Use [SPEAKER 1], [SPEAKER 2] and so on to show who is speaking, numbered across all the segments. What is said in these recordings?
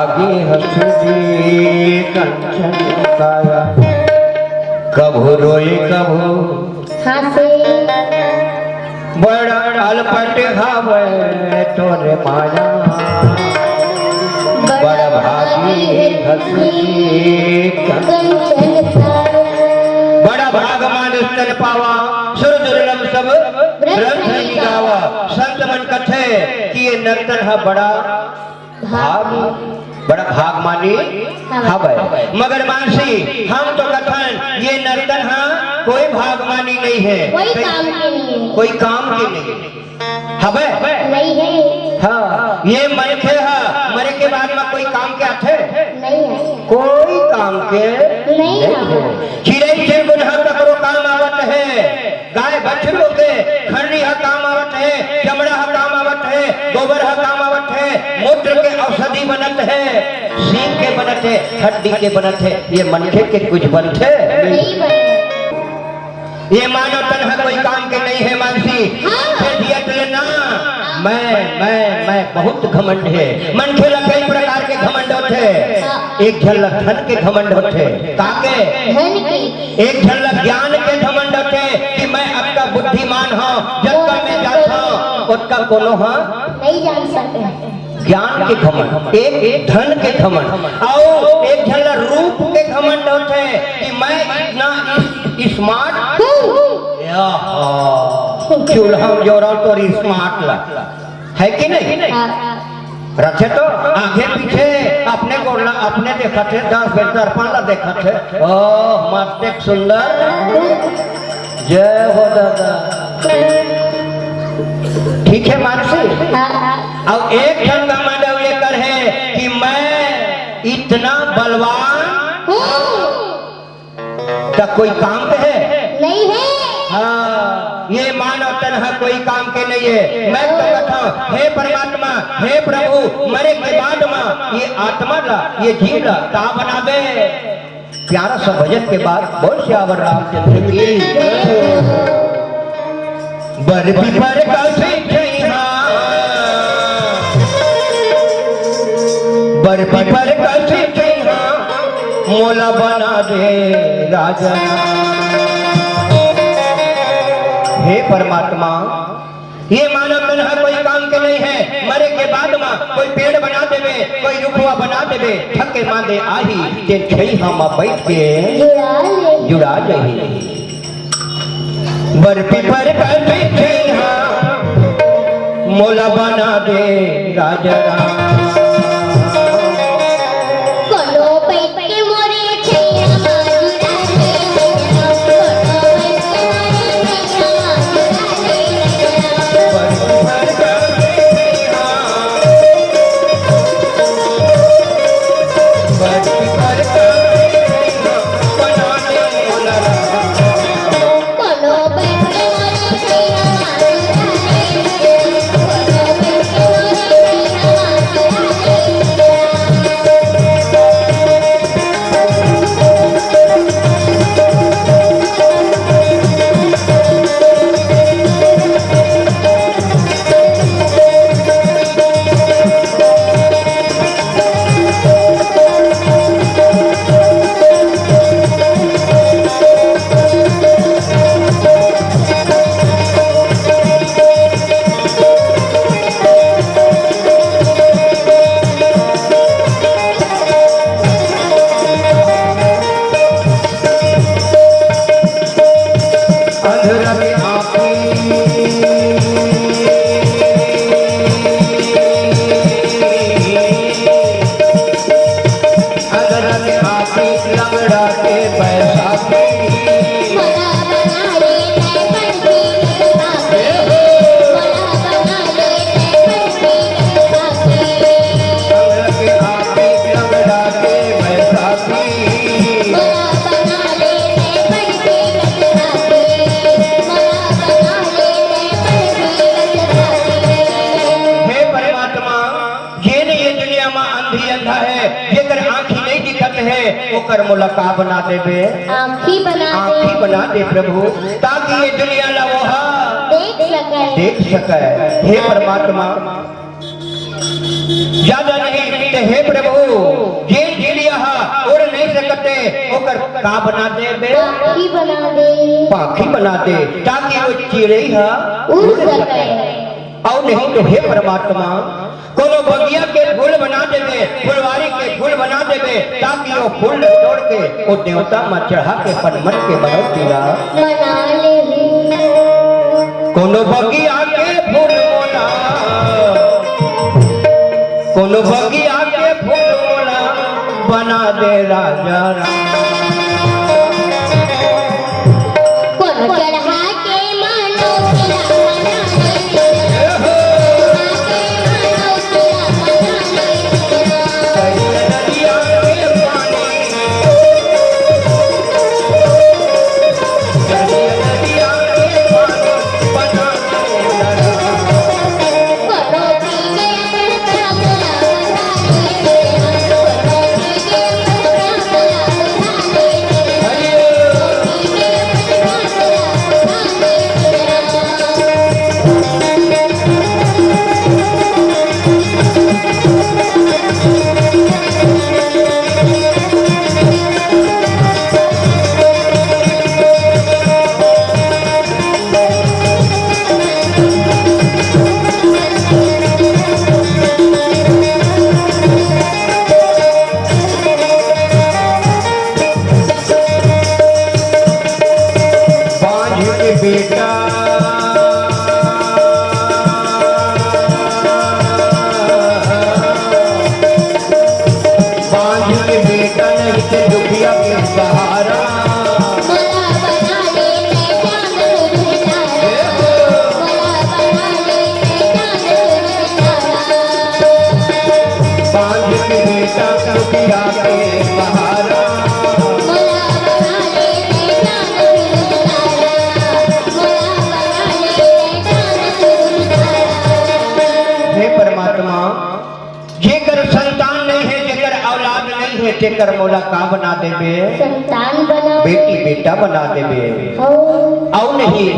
[SPEAKER 1] भागी हंसी कंचन काया, कभू रोई कभू
[SPEAKER 2] हंसे
[SPEAKER 1] बड़ा अलपट हावे तोरे माया, बड़ा भागी हंसी
[SPEAKER 2] कंचन काया।
[SPEAKER 1] बड़ा भाग मानुष तन पावा, सुर दुर्लभ सब ग्रंथ गावा। संत मन कथे कि ये नर्तन है बड़ा भाग, बड़ा भाग मानी हवे, मगर मानसी हम तो कथन ये नर्तन है कोई भाग मानी नहीं है,
[SPEAKER 2] कोई काम के नहीं है,
[SPEAKER 1] कोई काम की नहीं हवे
[SPEAKER 2] नहीं है।
[SPEAKER 1] हाँ, ये मनखे है मरे के बाद में कोई काम के आथे
[SPEAKER 2] नहीं है,
[SPEAKER 1] कोई काम के
[SPEAKER 2] नहीं है।
[SPEAKER 1] चिड़ै से गुनहा ककरो काम आवत है, गाय बछड़ो के खरनी हा काम आवत है, चमड़ा हा काम आवत है, गोबर हा काम आवत है, मूत्र के औषधि बनत है, सींग के बनत है, हड्डी के बनत है, ये मनखे के कुछ बनत है
[SPEAKER 2] नहीं बने।
[SPEAKER 1] ये मानव तन है कोई काम के नहीं है मानसी। ना मैं बहुत घमंड है, मनखे ला कई प्रकार के घमंड होते, एक झलक धन के घमंड होते, काके
[SPEAKER 2] धन की,
[SPEAKER 1] एक झलक ज्ञान के घमंड होते कि मैं आपका बुद्धिमान हूँ, जब का मैं जाता हूँ उसका कोनो हाँ
[SPEAKER 2] नहीं जान सकते।
[SPEAKER 1] ज्ञान के घमंड, एक धन के घमंड, और एक झलक रूप के घमंड होते कि मैं इतना स्मार्ट चूल्हा जोड़ा तो स्मार्ट लग है कि नहीं रखे तो आगे पीछे अपने को अपने देखा थे 10 बेर दर्पण ला देखा थे। ओह मस्त एक सुंदर, जय हो दादा। ठीक है मानसी, अब एक जन का मानव ये कर है कि मैं इतना बलवान तक कोई काम पे है
[SPEAKER 2] नहीं है।
[SPEAKER 1] हाँ, ये मानव तन है कोई काम के नहीं है। मैं तो कहता हूँ हे परमात्मा, हे प्रभु, मरे के बाद में ये आत्मा ला, ये जीव ला ता बना दे। प्यारा सा भजन के बाद बोल श्यावर रामचंद्र की बरपी पर कैसे बरपी पर कैसे मोला बना दे राजा। हे परमात्मा, ये मानव तन है कोई काम के नहीं है, मरे के बाद में कोई पेड़ बना देवे, कोई रुखवा बना देवे, थके मांदे आही ते छई हम बैठ के जुड़ा जाही। बरपी पर कैसे छई मोला बना दे राजा राम। ओकर मुलाका बना देवे,
[SPEAKER 2] आँखी
[SPEAKER 1] बना दे प्रभु, ताकि ये दुनिया ला वो देख सके। हे परमात्मा, ज्यादा नहीं हे प्रभु जे चिड़िया उड़ नहीं सकते ओकर का बना दे बे
[SPEAKER 2] पाखी बना दे
[SPEAKER 1] पाखी बना दे ताकि वो चिड़िया
[SPEAKER 2] उड़ सके
[SPEAKER 1] और नहीं तो हे परमात्मा कोनो बगिया के फूल बना देवे फुलवारी के फूल बना देवे ताकि वो फूल तोड़ के वो देवता में चढ़ा के पनमन के बनौतिया
[SPEAKER 2] बना ले
[SPEAKER 1] कोनो बगिया के फूल मोला कोनो बगिया के फूल मोला बना दे राजा राम
[SPEAKER 2] कोनो चढ़ा के मानो तेरा
[SPEAKER 1] तेकर मोला का बना देबे
[SPEAKER 2] संतान बना
[SPEAKER 1] बेटी बेटा बना देबे और नहीं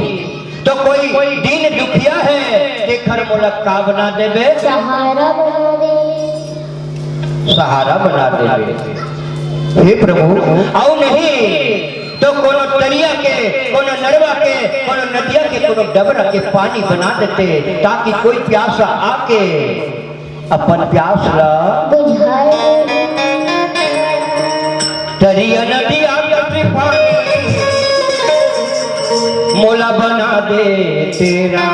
[SPEAKER 1] तो कोई दीन दुखिया है तेकर मोला का बना देबे
[SPEAKER 2] सहारा बना दे
[SPEAKER 1] सहारा बना देबे हे प्रभु और नहीं तो कोनो तरिया के कोनो नरवा के कोनो नदिया के कोनो डबरा के पानी बना देते ताकि कोई प्यासा आके अपन प्यास ला
[SPEAKER 2] बुझाए
[SPEAKER 1] तरिया नदिया के पानी मोला बना दे तेरा